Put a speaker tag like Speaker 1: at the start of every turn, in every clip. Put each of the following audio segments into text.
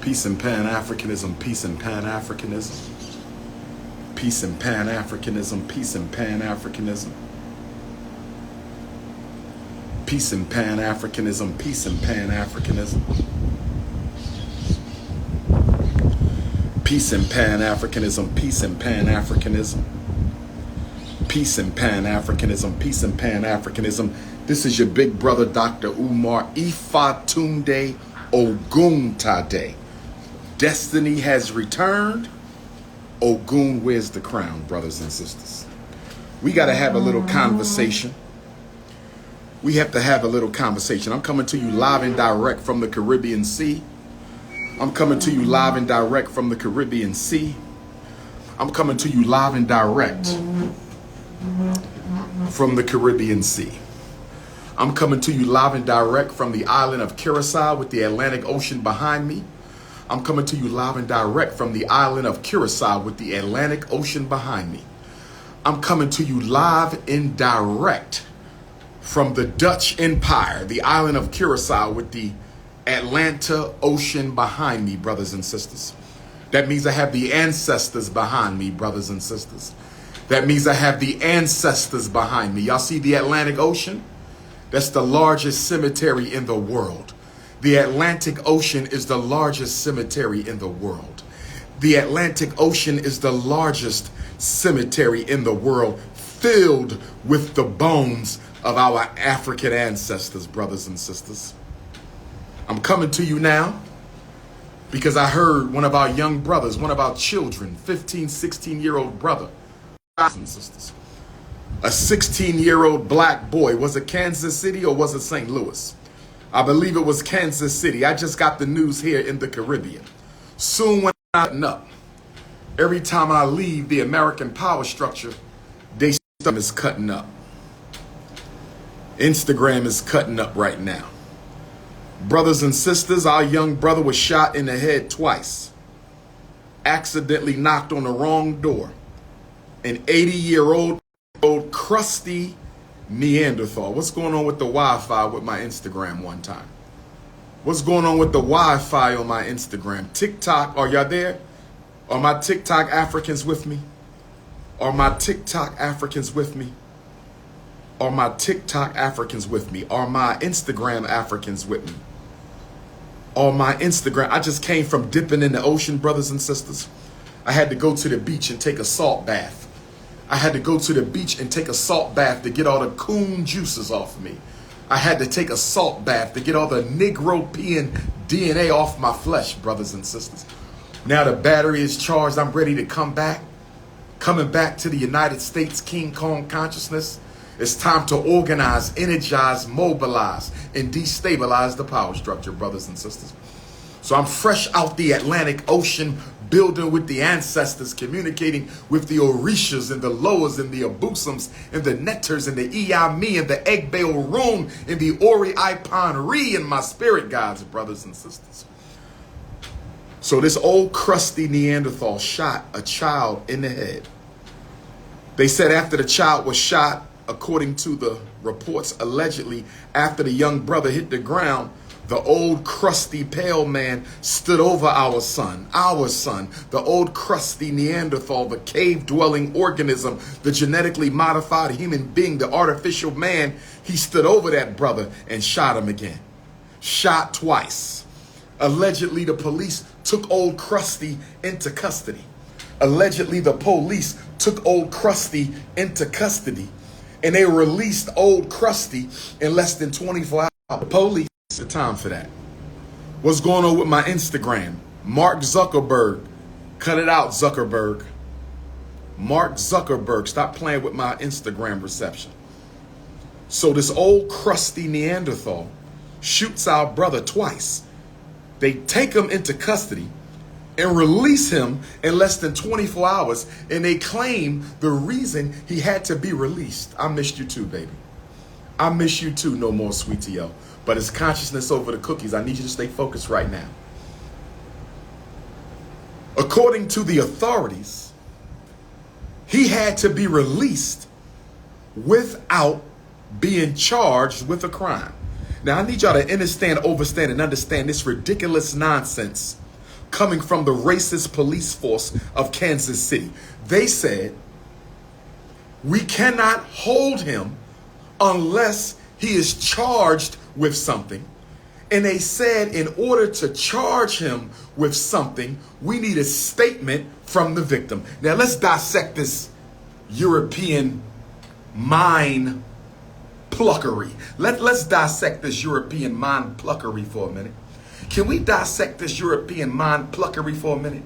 Speaker 1: Peace and Pan-Africanism, peace and Pan-Africanism. Peace and Pan-Africanism, peace and Pan-Africanism. Peace and Pan-Africanism, peace and Pan-Africanism. Peace and Pan-Africanism, peace and Pan-Africanism. Peace and Pan-Africanism, peace and Pan-Africanism. This is your big brother, Dr. Umar Ifatunde Oguntade. Destiny has returned. Ogun wears the crown, brothers and sisters. We got to have a little conversation. We have to have a little conversation. I'm coming to you live and direct from the Caribbean Sea. I'm coming to you live and direct from the Caribbean Sea. I'm coming to you live and direct from the Caribbean Sea. I'm coming to you live and direct from the island of Curacao with the Atlantic Ocean behind me. I'm coming to you live and direct from the island of Curacao with the Atlantic Ocean behind me. I'm coming to you live and direct from the Dutch Empire, the island of Curacao with the Atlantic Ocean behind me, brothers and sisters. That means I have the ancestors behind me, brothers and sisters. That means I have the ancestors behind me. Y'all see the Atlantic Ocean? That's the largest cemetery in the world. The Atlantic Ocean is the largest cemetery in the world. The Atlantic Ocean is the largest cemetery in the world, filled with the bones of our African ancestors, brothers and sisters. I'm coming to you now because I heard one of our young brothers, one of our children, 15, 16-year-old brother, brothers and sisters, a 16-year-old black boy. Was it Kansas City or was it St. Louis? I believe it was Kansas City. I just got the news here in the Caribbean. Soon when I'm up, every time I leave the American power structure, they is cutting up. Instagram is cutting up right now. Brothers and sisters, our young brother was shot in the head twice. Accidentally knocked on the wrong door. An 80-year-old crusty Neanderthal. What's going on with the Wi-Fi with my Instagram one time? What's going on with the Wi-Fi on my Instagram? TikTok, are y'all there? Are my TikTok Africans with me? Are my TikTok Africans with me? Are my TikTok Africans with me? Are my Instagram Africans with me? Are my Instagram? I just came from dipping in the ocean, brothers and sisters. I had to go to the beach and take a salt bath. I had to go to the beach and take a salt bath to get all the coon juices off of me. I had to take a salt bath to get all the Negropean DNA off my flesh, brothers and sisters. Now the battery is charged. I'm ready to come back. Coming back to the United States King Kong consciousness. It's time to organize, energize, mobilize, and destabilize the power structure, brothers and sisters. So I'm fresh out the Atlantic Ocean, building with the ancestors, communicating with the Orishas and the Loas and the Abusums and the Netters and the Iyami and the Egbe Orun and the Ori Ipon Re and my spirit guides, brothers and sisters. So this old crusty Neanderthal shot a child in the head. They said after the child was shot, according to the reports, allegedly after the young brother hit the ground, the old crusty pale man stood over our son, the old crusty Neanderthal, the cave-dwelling organism, the genetically modified human being, the artificial man. He stood over that brother and shot him again. Shot twice. Allegedly, the police took old crusty into custody. Allegedly, the police took old crusty into custody. And they released old crusty in less than 24 hours. The police the time for that. What's going on with my Instagram? Mark Zuckerberg. Cut it out, Zuckerberg. Mark Zuckerberg. Stop playing with my Instagram reception. So this old crusty Neanderthal shoots our brother twice. They take him into custody and release him in less than 24 hours. And they claim the reason he had to be released. I missed you too, baby. I miss you too, no more sweetie-o. But it's consciousness over the cookies. I need you to stay focused right now. According to the authorities, he had to be released without being charged with a crime. Now, I need y'all to understand, overstand, and understand this ridiculous nonsense coming from the racist police force of Kansas City. They said, we cannot hold him unless he is charged with something. And they said, in order to charge him with something, we need a statement from the victim. Now let's dissect this European mind pluckery. Let's dissect this European mind pluckery for a minute. Can we dissect this European mind pluckery for a minute?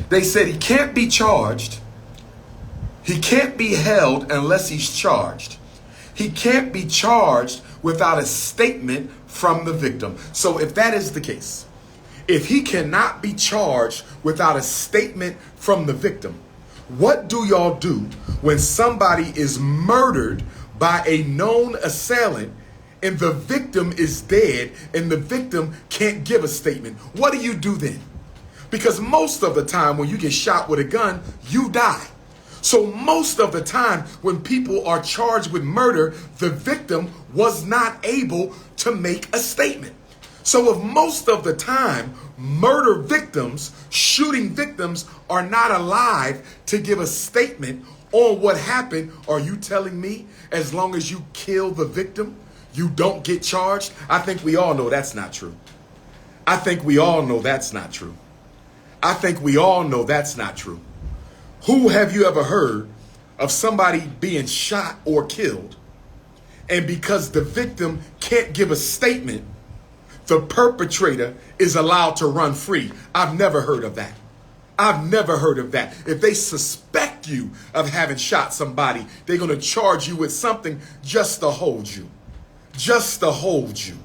Speaker 1: They said he can't be charged. He can't be held unless he's charged. He can't be charged without a statement from the victim. So if that is the case, if he cannot be charged without a statement from the victim, what do y'all do when somebody is murdered by a known assailant and the victim is dead and the victim can't give a statement? What do you do then? Because most of the time when you get shot with a gun, you die. So most of the time when people are charged with murder, the victim was not able to make a statement. So if most of the time murder victims, shooting victims are not alive to give a statement on what happened, are you telling me as long as you kill the victim, you don't get charged? I think we all know that's not true. I think we all know that's not true. I think we all know that's not true. Who have you ever heard of somebody being shot or killed, and because the victim can't give a statement, the perpetrator is allowed to run free? I've never heard of that. I've never heard of that. If they suspect you of having shot somebody, they're going to charge you with something just to hold you. Just to hold you.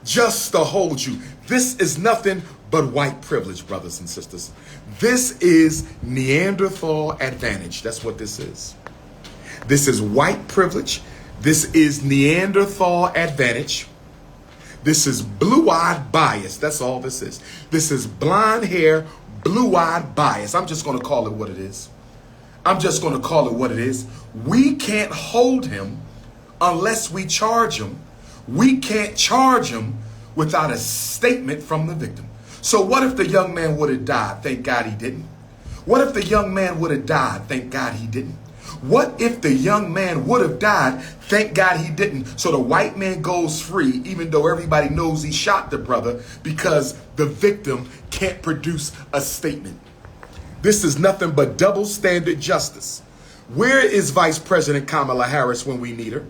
Speaker 1: Just to hold you. This is nothing but white privilege, brothers and sisters. This is Neanderthal advantage. That's what this is. This is white privilege. This is Neanderthal advantage. This is blue-eyed bias. That's all this is. This is blonde hair, blue-eyed bias. I'm just going to call it what it is. I'm just going to call it what it is. We can't hold him unless we charge him. We can't charge him without a statement from the victim. So what if the young man would have died? Thank God he didn't. What if the young man would have died? Thank God he didn't. What if the young man would have died? Thank God he didn't. So the white man goes free, even though everybody knows he shot the brother, because the victim can't produce a statement. This is nothing but double standard justice. Where is Vice President Kamala Harris when we need her?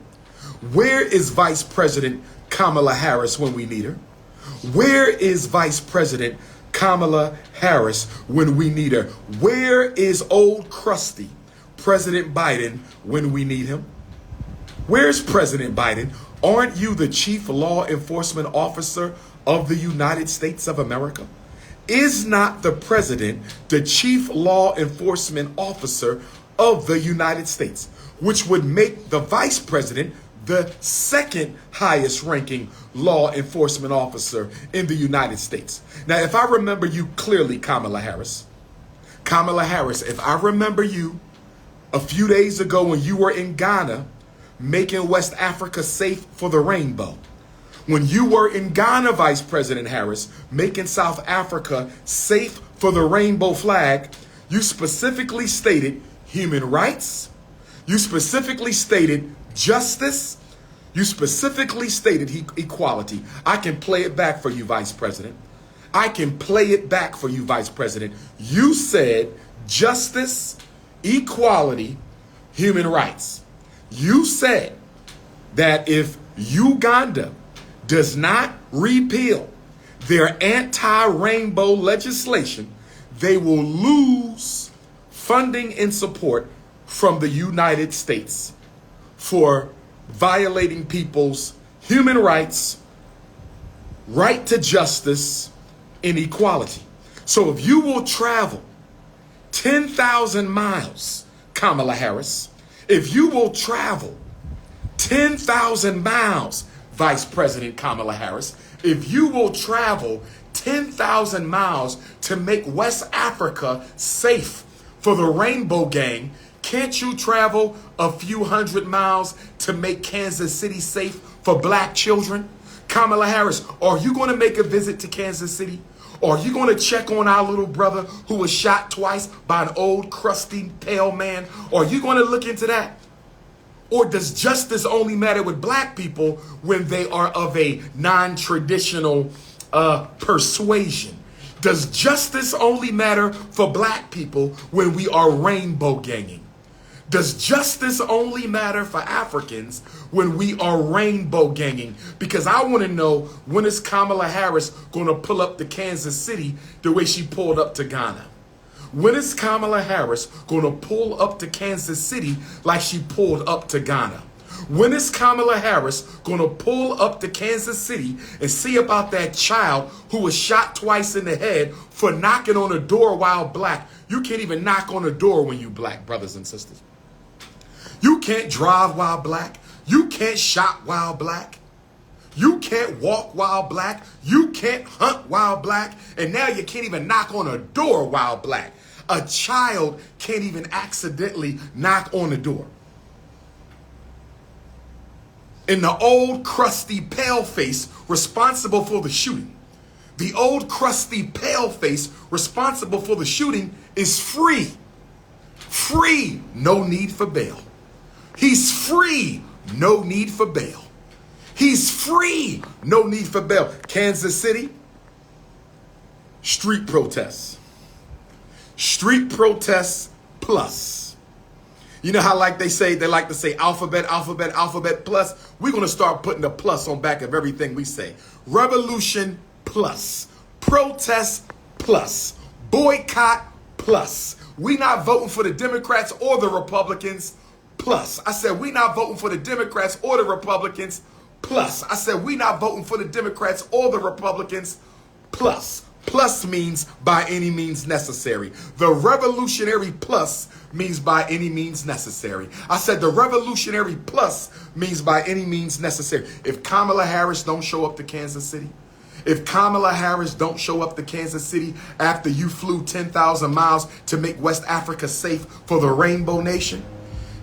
Speaker 1: Where is Vice President Kamala Harris when we need her? Where is Vice President Kamala Harris when we need her? Where is old crusty President Biden when we need him? Where's President Biden? Aren't you the chief law enforcement officer of the United States of America? Is not the president the chief law enforcement officer of the United States, which would make the vice president the second highest ranking law enforcement officer in the United States? Now, if I remember you clearly, Kamala Harris, if I remember you a few days ago when you were in Ghana making West Africa safe for the rainbow, when you were in Ghana, Vice President Harris, making South Africa safe for the rainbow flag, you specifically stated human rights. You specifically stated justice. You specifically stated equality. I can play it back for you, Vice President. I can play it back for you, Vice President. You said justice, equality, human rights. You said that if Uganda does not repeal their anti-rainbow legislation, they will lose funding and support from the United States for violating people's human rights, right to justice, and equality. So if you will travel 10,000 miles, Kamala Harris, if you will travel 10,000 miles, Vice President Kamala Harris, if you will travel 10,000 miles to make West Africa safe for the Rainbow Gang, can't you travel a few hundred miles to make Kansas City safe for black children? Kamala Harris, are you going to make a visit to Kansas City? Or are you going to check on our little brother who was shot twice by an old, crusty, pale man? Or are you going to look into that? Or does justice only matter with black people when they are of a non-traditional persuasion? Does justice only matter for black people when we are rainbow ganging? Does justice only matter for Africans when we are rainbow ganging? Because I want to know, when is Kamala Harris going to pull up to Kansas City the way she pulled up to Ghana? When is Kamala Harris going to pull up to Kansas City like she pulled up to Ghana? When is Kamala Harris going to pull up to Kansas City and see about that child who was shot twice in the head for knocking on a door while black? You can't even knock on a door when you black, brothers and sisters. You can't drive while black. You can't shop while black. You can't walk while black. You can't hunt while black. And now you can't even knock on a door while black. A child can't even accidentally knock on a door. And the old crusty pale face responsible for the shooting, the old crusty pale face responsible for the shooting is free. Free, no need for bail. He's free, no need for bail. He's free, no need for bail. Kansas City, street protests. Street protests plus. You know how they like to say alphabet, alphabet, alphabet plus? We're going to start putting a plus on back of everything we say. Revolution plus. Protest plus. Boycott plus. We not voting for the Democrats or the Republicans plus. I said we not voting for the Democrats or the Republicans plus. I said we not voting for the Democrats or the Republicans plus. Plus means by any means necessary. The revolutionary plus means by any means necessary. I said the revolutionary plus means by any means necessary. If Kamala Harris don't show up to Kansas City, if Kamala Harris don't show up to Kansas City after you flew 10,000 miles to make West Africa safe for the Rainbow Nation,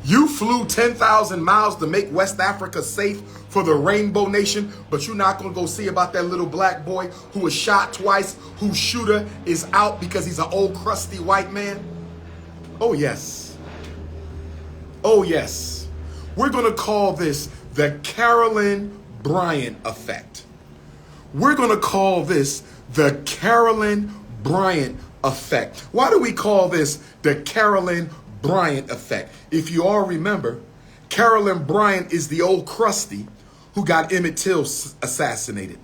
Speaker 1: you flew 10,000 miles to make West Africa safe for the Rainbow Nation, but you're not going to go see about that little black boy who was shot twice, whose shooter is out because he's an old crusty white man? Oh, yes. Oh, yes. We're going to call this the Carolyn Bryant effect. We're going to call this the Carolyn Bryant effect. Why do we call this the Carolyn Bryant effect? If you all remember, Carolyn Bryant is the old crusty who got Emmett Till assassinated.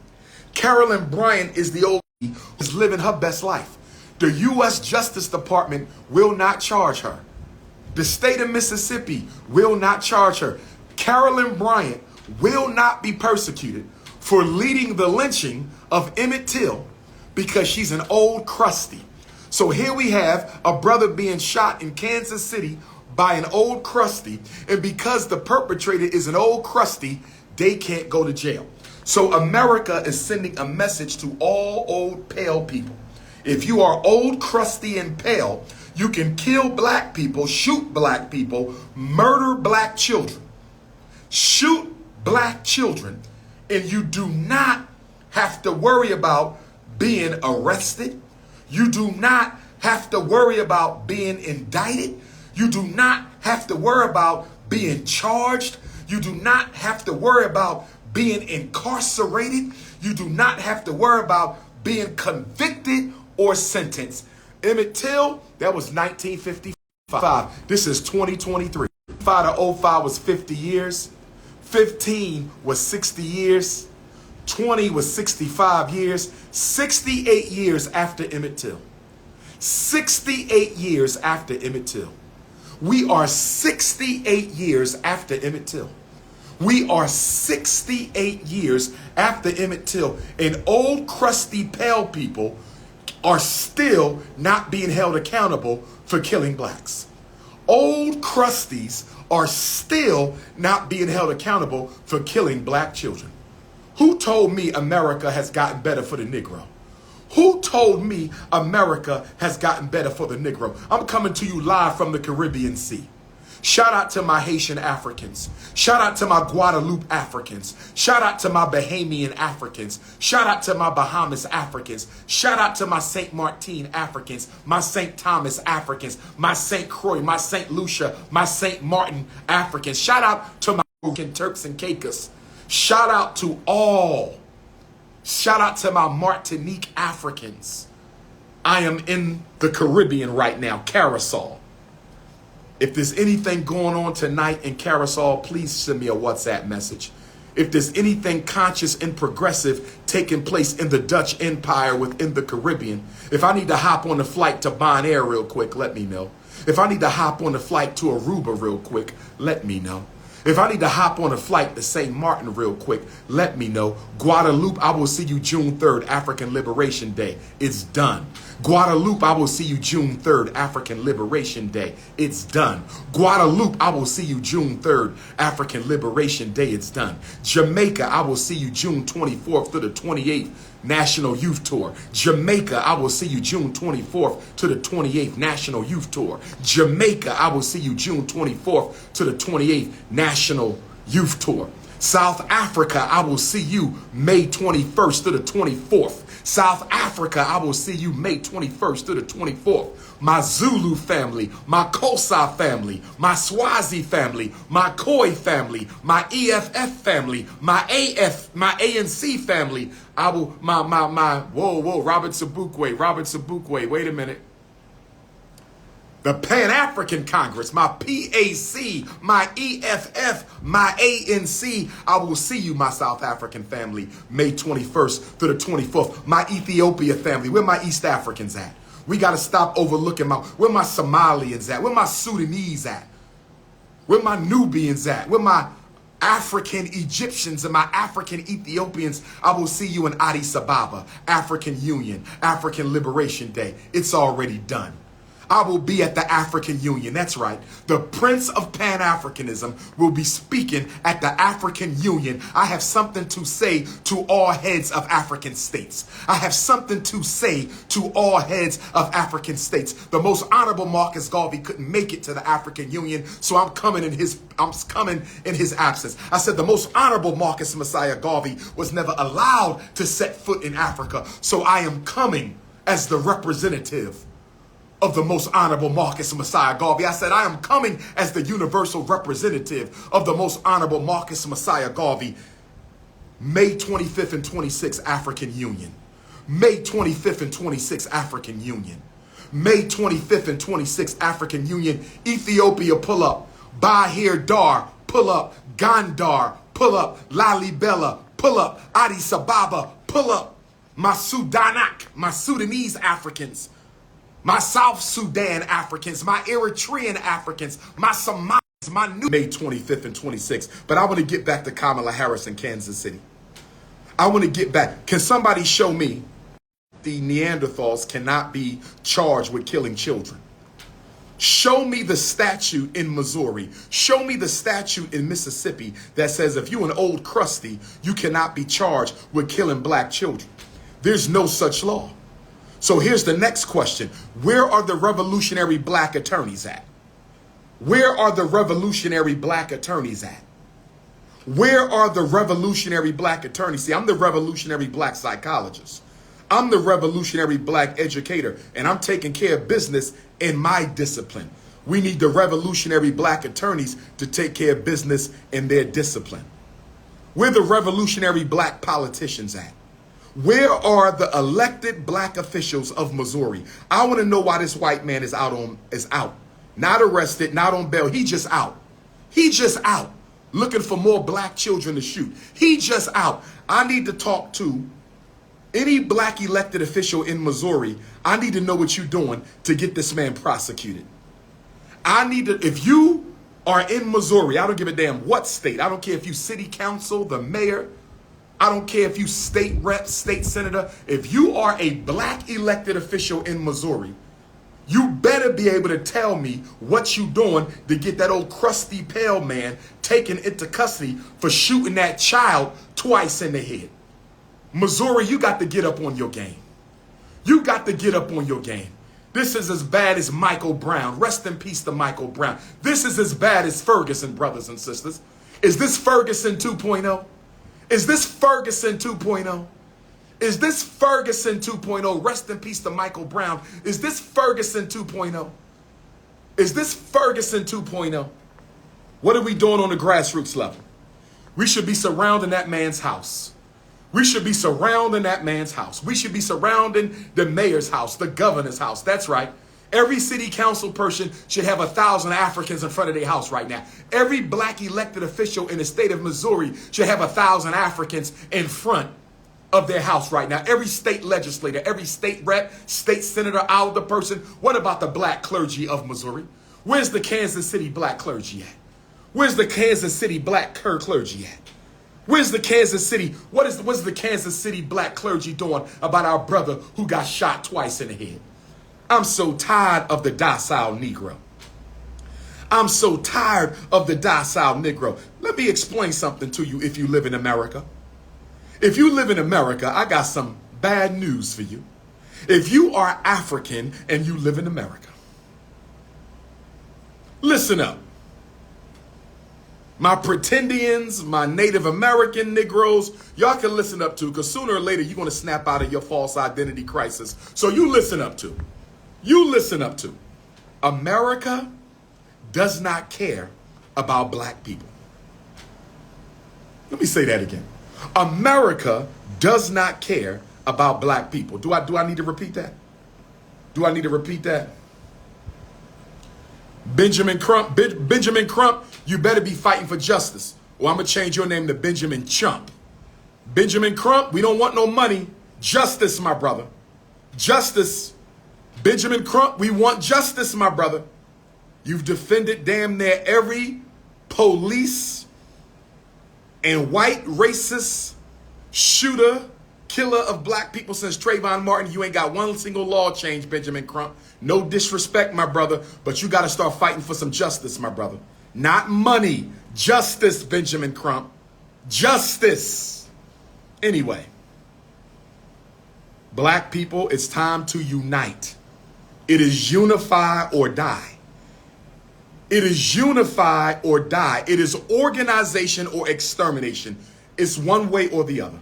Speaker 1: Carolyn Bryant is the old who's living her best life. The U.S. Justice Department will not charge her. The state of Mississippi will not charge her. Carolyn Bryant will not be persecuted for leading the lynching of Emmett Till because she's an old crusty. So here we have a brother being shot in Kansas City by an old crusty, and because the perpetrator is an old crusty, they can't go to jail. So America is sending a message to all old pale people. If you are old, crusty, and pale, you can kill black people, shoot black people, murder black children, shoot black children, and you do not have to worry about being arrested. You do not have to worry about being indicted. You do not have to worry about being charged. You do not have to worry about being incarcerated. You do not have to worry about being convicted or sentenced. Emmett Till, that was 1955. This is 2023. 5 to 05 was 50 years. 15 was 60 years. 20 was 65 years. 68 years after Emmett Till. 68 years after Emmett Till. We are 68 years after Emmett Till. We are 68 years after Emmett Till. And old crusty pale people are still not being held accountable for killing blacks. Old crusties are still not being held accountable for killing black children. Who told me America has gotten better for the Negro? Who told me America has gotten better for the Negro? I'm coming to you live from the Caribbean Sea. Shout out to my Haitian Africans. Shout out to my Guadeloupe Africans. Shout out to my Bahamian Africans. Shout out to my Bahamas Africans. Shout out to my St. Martin Africans, my St. Thomas Africans, my St. Croix, my St. Lucia, my St. Martin Africans. Shout out to my Turks and Caicos. Shout out to all. Shout out to my Martinique Africans. I am in the Caribbean right now, Carousel. If there's anything going on tonight in Carousel, please send me a WhatsApp message. If there's anything conscious and progressive taking place in the Dutch Empire within the Caribbean, if I need to hop on a flight to Bonaire real quick, let me know. If I need to hop on a flight to Aruba real quick, let me know. If I need to hop on a flight to St. Martin real quick, let me know. Guadeloupe, I will see you June 3rd, African Liberation Day. It's done. Guadeloupe, I will see you June 3rd, African Liberation Day. It's done. Guadeloupe, I will see you June 3rd, African Liberation Day. It's done. Jamaica, I will see you June 24th to the 28th, National Youth Tour. Jamaica, I will see you June 24th to the 28th National Youth Tour. Jamaica, I will see you June 24th to the 28th National Youth Tour. South Africa, I will see you May 21st to the 24th. South Africa, I will see you May 21st to the 24th. My Zulu family, my Xhosa family, my Swazi family, my Khoi family, my EFF family, my ANC family. I will, Robert Sobukwe, wait a minute. The Pan-African Congress, my PAC, my EFF, my ANC. I will see you, my South African family, May 21st to the 24th. My Ethiopia family, where my East Africans at? We got to stop overlooking where my Somalians at? Where my Sudanese at? Where my Nubians at? Where my African Egyptians and my African Ethiopians? I will see you in Addis Ababa, African Union, African Liberation Day. It's already done. I will be at the African Union. That's right. The Prince of Pan-Africanism will be speaking at the African Union. I have something to say to all heads of African states. I have something to say to all heads of African states. The most honorable Marcus Garvey couldn't make it to the African Union, so I'm coming in his absence. I said the most honorable Marcus Messiah Garvey was never allowed to set foot in Africa, so I am coming as the representative of the most honorable Marcus Messiah Garvey. I said, I am coming as the universal representative of the most honorable Marcus Messiah Garvey. May 25th and 26th, African Union. May 25th and 26th, African Union. May 25th and 26th, African Union. Ethiopia, pull up. Bahir Dar, pull up. Gondar, pull up. Lalibela, pull up. Addis Ababa, pull up. My Sudanese Africans, my South Sudan Africans, my Eritrean Africans, my Somalis, my new May 25th and 26th. But I want to get back to Kamala Harris in Kansas City. I want to get back. Can somebody show me the Neanderthals cannot be charged with killing children? Show me the statute in Missouri. Show me the statute in Mississippi that says if you're an old crusty, you cannot be charged with killing black children. There's no such law. So here's the next question. Where are the revolutionary black attorneys at? Where are the revolutionary black attorneys at? Where are the revolutionary black attorneys? See, I'm the revolutionary black psychologist. I'm the revolutionary black educator, and I'm taking care of business in my discipline. We need the revolutionary black attorneys to take care of business in their discipline. Where are the revolutionary black politicians at? Where are the elected black officials of Missouri? I want to know why this white man is out. Not arrested, not on bail. He just out. He just out. Looking for more black children to shoot. He just out. I need to talk to any black elected official in Missouri. I need to know what you're doing to get this man prosecuted. I need to, if you are in Missouri, I don't give a damn what state. I don't care if you city council, the mayor. I don't care if you state rep, state senator. If you are a black elected official in Missouri, you better be able to tell me what you doing to get that old crusty pale man taken into custody for shooting that child twice in the head. Missouri, you got to get up on your game. You got to get up on your game. This is as bad as Michael Brown. Rest in peace to Michael Brown. This is as bad as Ferguson, brothers and sisters. Is this Ferguson 2.0? Is this Ferguson 2.0? Is this Ferguson 2.0? Rest in peace to Michael Brown. Is this Ferguson 2.0? Is this Ferguson 2.0? What are we doing on the grassroots level? We should be surrounding that man's house. We should be surrounding that man's house. We should be surrounding the mayor's house, the governor's house. That's right. Every city council person should have 1,000 Africans in front of their house right now. Every black elected official in the state of Missouri should have 1,000 Africans in front of their house right now. Every state legislator, every state rep, state senator, alder person. What about the black clergy of Missouri? Where's the Kansas City black clergy at? Where's the Kansas City black clergy at? Where's the Kansas City? What's the Kansas City black clergy doing about our brother who got shot twice in the head? I'm so tired of the docile Negro. I'm so tired of the docile Negro. Let me explain something to you if you live in America. If you live in America, I got some bad news for you. If you are African and you live in America, listen up. My pretendians, my Native American Negroes, y'all can listen up to, because sooner or later you're going to snap out of your false identity crisis. So you listen up to. America does not care about black people. Let me say that again. America does not care about black people. Do I need to repeat that? Do I need to repeat that? Benjamin Crump, you better be fighting for justice, or I'm going to change your name to Benjamin Chump. Benjamin Crump, we don't want no money. Justice, my brother. Justice. Benjamin Crump, we want justice, my brother. You've defended damn near every police and white racist shooter, killer of black people since Trayvon Martin. You ain't got one single law change, Benjamin Crump. No disrespect, my brother, but you got to start fighting for some justice, my brother. Not money. Justice, Benjamin Crump. Justice. Anyway, black people, it's time to unite. It is unify or die. It is unify or die. It is organization or extermination. It's one way or the other.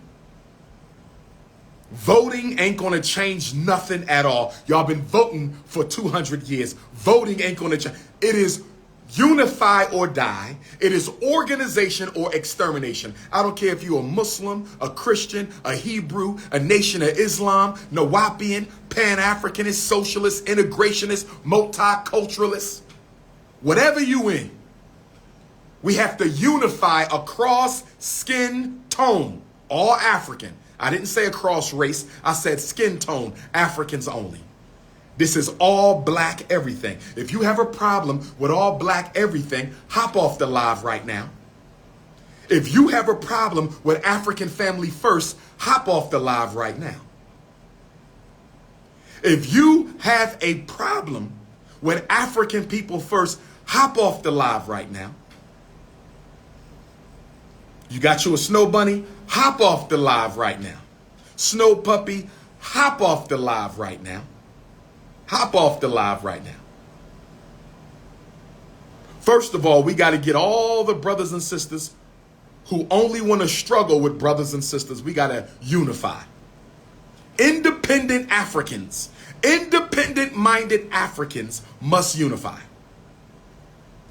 Speaker 1: Voting ain't going to change nothing at all. Y'all been voting for 200 years. Voting ain't going to change. It is unify or die. It is organization or extermination. I don't care if you're a Muslim, a Christian, a Hebrew, a Nation of Islam, Nawapian, Pan-Africanist, socialist, integrationist, multiculturalist. Whatever you in, we have to unify across skin tone. All African. I didn't say across race. I said skin tone. Africans only. This is all black everything. If you have a problem with all black everything, hop off the live right now. If you have a problem with African family first, hop off the live right now. If you have a problem with African people first, hop off the live right now. You got you a snow bunny? Hop off the live right now. Snow puppy, hop off the live right now. Hop off the live right now. First of all, we got to get all the brothers and sisters who only want to struggle with brothers and sisters. We got to unify. Independent Africans, independent-minded Africans must unify.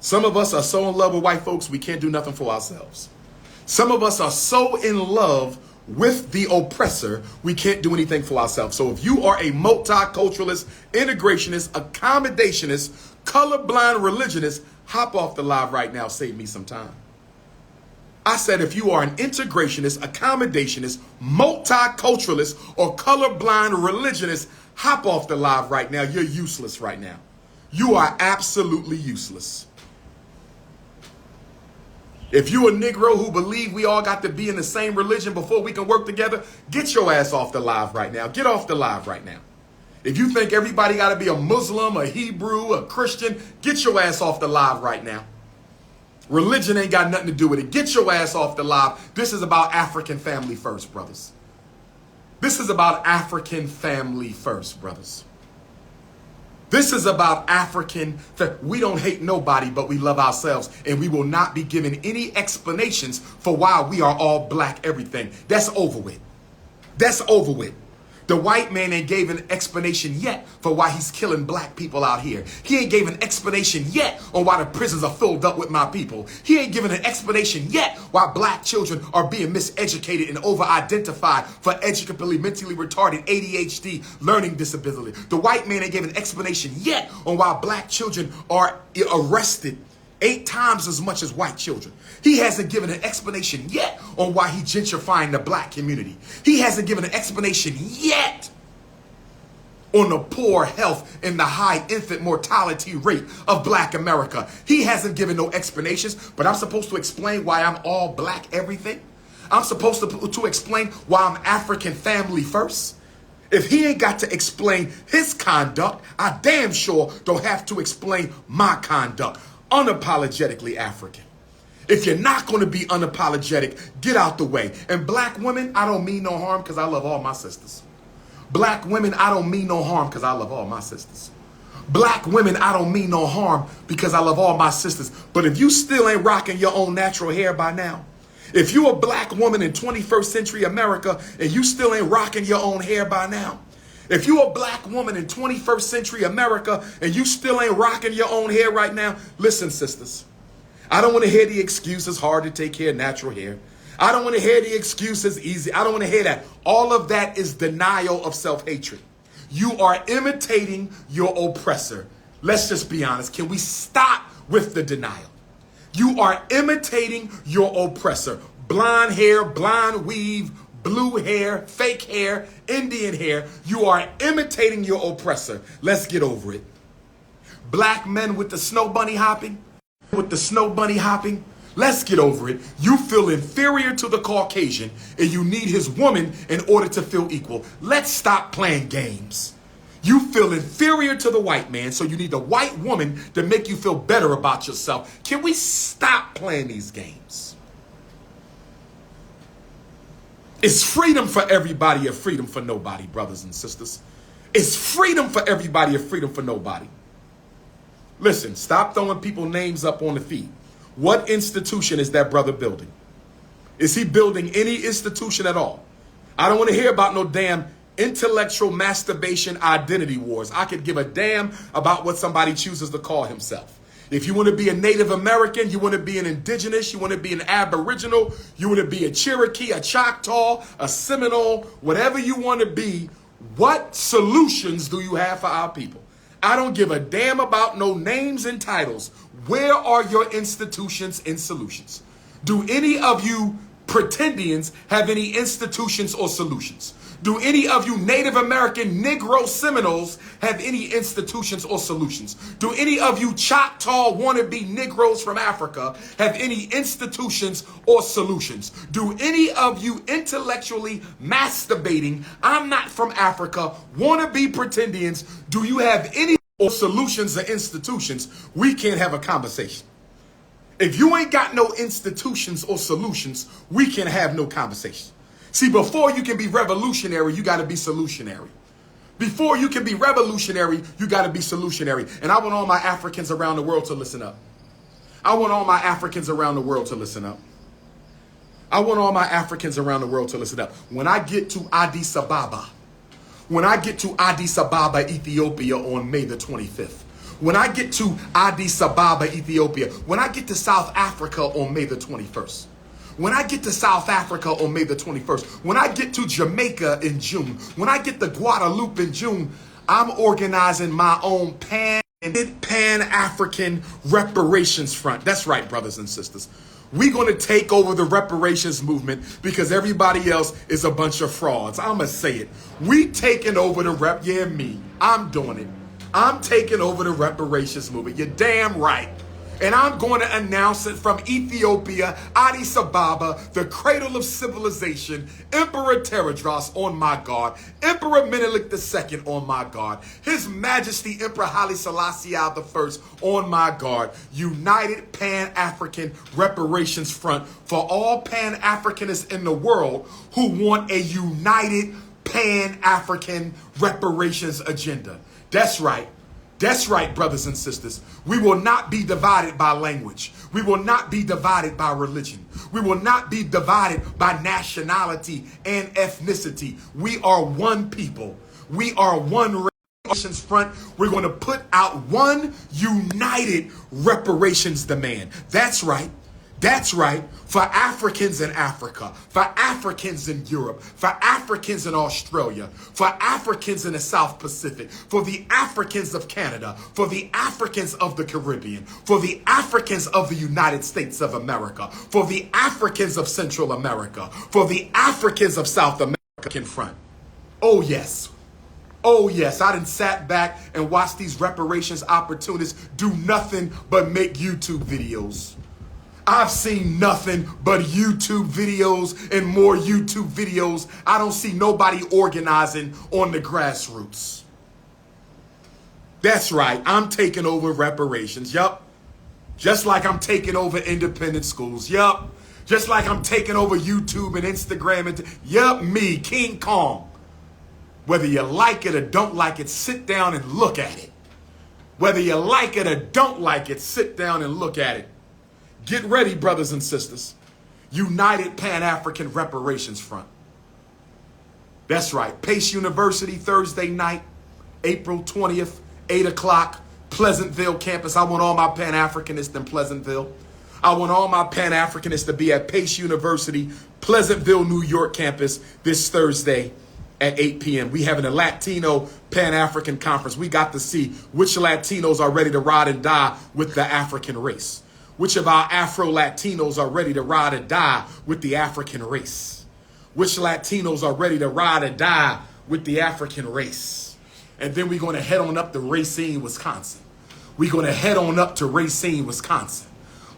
Speaker 1: Some of us are so in love with white folks, we can't do nothing for ourselves. Some of us are so in love with the oppressor, we can't do anything for ourselves. So if you are a multiculturalist, integrationist, accommodationist, colorblind religionist, hop off the live right now. Save me some time. I said if you are an integrationist, accommodationist, multiculturalist, or colorblind religionist, hop off the live right now. You're useless right now. You are absolutely useless. If you a Negro who believe we all got to be in the same religion before we can work together, get your ass off the live right now. Get off the live right now. If you think everybody got to be a Muslim, a Hebrew, a Christian, get your ass off the live right now. Religion ain't got nothing to do with it. Get your ass off the live. This is about African family first, brothers. This is about African family first, brothers. This is about African. We don't hate nobody, but we love ourselves. And we will not be given any explanations for why we are all black everything. That's over with. That's over with. The white man ain't gave an explanation yet for why he's killing black people out here. He ain't gave an explanation yet on why the prisons are filled up with my people. He ain't given an explanation yet why black children are being miseducated and over-identified for educationally, mentally retarded, ADHD, learning disability. The white man ain't given an explanation yet on why black children are arrested 8 times as much as white children. He hasn't given an explanation yet on why he gentrifying the black community. He hasn't given an explanation yet on the poor health and the high infant mortality rate of black America. He hasn't given no explanations, but I'm supposed to explain why I'm all black everything? I'm supposed to explain why I'm African family first? If he ain't got to explain his conduct, I damn sure don't have to explain my conduct. Unapologetically African. If you're not going to be unapologetic, get out the way. And black women, I don't mean no harm because I love all my sisters. Black women, I don't mean no harm because I love all my sisters. Black women, I don't mean no harm because I love all my sisters. But if you still ain't rocking your own natural hair by now, if you a black woman in 21st century America and you still ain't rocking your own hair by now, if you a black woman in 21st century America and you still ain't rocking your own hair right now, listen, sisters, I don't want to hear the excuses hard to take care of natural hair. I don't want to hear the excuses easy. I don't want to hear that. All of that is denial of self-hatred. You are imitating your oppressor. Let's just be honest. Can we stop with the denial? You are imitating your oppressor. Blonde hair, blonde weave, blue hair, fake hair, Indian hair. You are imitating your oppressor. Let's get over it. Black men with the snow bunny hopping, let's get over it. You feel inferior to the Caucasian and you need his woman in order to feel equal. Let's stop playing games. You feel inferior to the white man, so you need the white woman to make you feel better about yourself. Can we stop playing these games? It's freedom for everybody or freedom for nobody, brothers and sisters. It's freedom for everybody or freedom for nobody. Listen, stop throwing people's names up on the feed. What institution is that brother building? Is he building any institution at all? I don't want to hear about no damn intellectual masturbation identity wars. I could give a damn about what somebody chooses to call himself. If you want to be a Native American, you want to be an indigenous, you want to be an Aboriginal, you want to be a Cherokee, a Choctaw, a Seminole, whatever you want to be, what solutions do you have for our people? I don't give a damn about no names and titles. Where are your institutions and solutions? Do any of you pretendians have any institutions or solutions? Do any of you Native American Negro Seminoles have any institutions or solutions? Do any of you Choctaw wannabe Negroes from Africa have any institutions or solutions? Do any of you intellectually masturbating, I'm not from Africa, wannabe pretendians, do you have any or solutions or institutions? We can't have a conversation. If you ain't got no institutions or solutions, we can have no conversation. See, before you can be revolutionary, you got to be solutionary. Before you can be revolutionary, you got to be solutionary. And I want all my Africans around the world to listen up. I want all my Africans around the world to listen up. I want all my Africans around the world to listen up. When I get to Addis Ababa, Ethiopia on May the 25th, when I get to Addis Ababa, Ethiopia, when I get to South Africa on May the 21st, when I get to South Africa on May the 21st, when I get to Jamaica in June, when I get to Guadeloupe in June, I'm organizing my own Pan-African reparations front. That's right, brothers and sisters. We're going to take over the reparations movement because everybody else is a bunch of frauds. I'm going to say it. We taking over the me. I'm doing it. I'm taking over the reparations movement. You're damn right. And I'm going to announce it from Ethiopia, Addis Ababa, the cradle of civilization, Emperor Teradros on my guard, Emperor Menelik II on my guard, His Majesty Emperor Haile Selassie I on my guard. United Pan-African Reparations Front for all Pan-Africanists in the world who want a united Pan-African reparations agenda. That's right. That's right, brothers and sisters. We will not be divided by language. We will not be divided by religion. We will not be divided by nationality and ethnicity. We are one people. We are one reparations front. We're going to put out one united reparations demand. That's right. That's right. For Africans in Africa, for Africans in Europe, for Africans in Australia, for Africans in the South Pacific, for the Africans of Canada, for the Africans of the Caribbean, for the Africans of the United States of America, for the Africans of Central America, for the Africans of South America in front. Oh, yes. Oh, yes. I done sat back and watched these reparations opportunists do nothing but make YouTube videos. I've seen nothing but YouTube videos and more YouTube videos. I don't see nobody organizing on the grassroots. That's right. I'm taking over reparations. Yup. Just like I'm taking over independent schools. Yup. Just like I'm taking over YouTube and Instagram. Yup, me, King Kong. Whether you like it or don't like it, sit down and look at it. Whether you like it or don't like it, sit down and look at it. Get ready, brothers and sisters. United Pan-African Reparations Front. That's right. Pace University, Thursday night, April 20th, 8 o'clock, Pleasantville campus. I want all my Pan-Africanists in Pleasantville. I want all my Pan-Africanists to be at Pace University, Pleasantville, New York campus this Thursday at 8 p.m. We having a Latino Pan-African conference. We got to see which Latinos are ready to ride and die with the African race. Which of our Afro-Latinos are ready to ride or die with the African race? Which Latinos are ready to ride or die with the African race? And then we're going to head on up to Racine, Wisconsin. We're going to head on up to Racine, Wisconsin.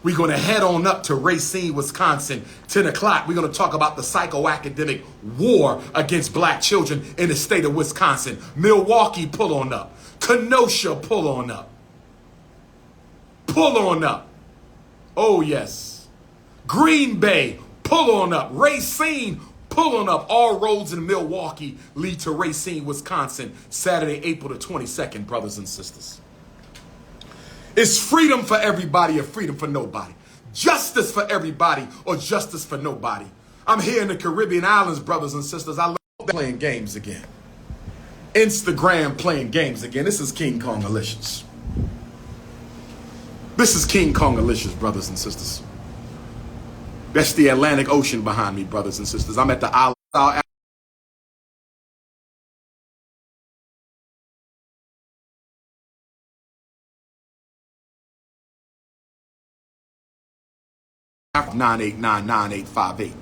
Speaker 1: We're going to head on up to Racine, Wisconsin, 10 o'clock. We're going to talk about the psychoacademic war against black children in the state of Wisconsin. Milwaukee, pull on up. Kenosha, pull on up. Pull on up. Oh, yes. Green Bay, pull on up. Racine, pull on up. All roads in Milwaukee lead to Racine, Wisconsin, Saturday, April the 22nd, brothers and sisters. It's freedom for everybody or freedom for nobody. Justice for everybody or justice for nobody. I'm here in the Caribbean islands, brothers and sisters. I love playing games again. Instagram playing games again. This is King Kong Alicious. This is King Kong Alicious, brothers and sisters. That's the Atlantic Ocean behind me, brothers and sisters. I'm at the island. 9899858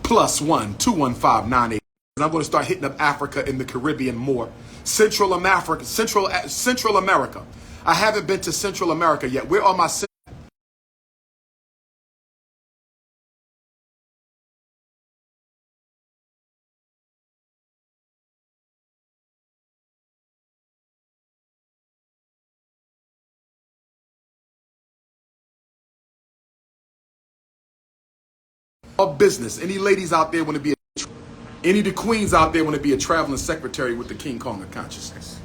Speaker 1: +1 21598. And I'm going to start hitting up Africa and the Caribbean more. Central America. I haven't been to Central America yet. Where are my business? Any ladies out there want to be any of the queens out there want to be a traveling secretary with the King Kong of consciousness?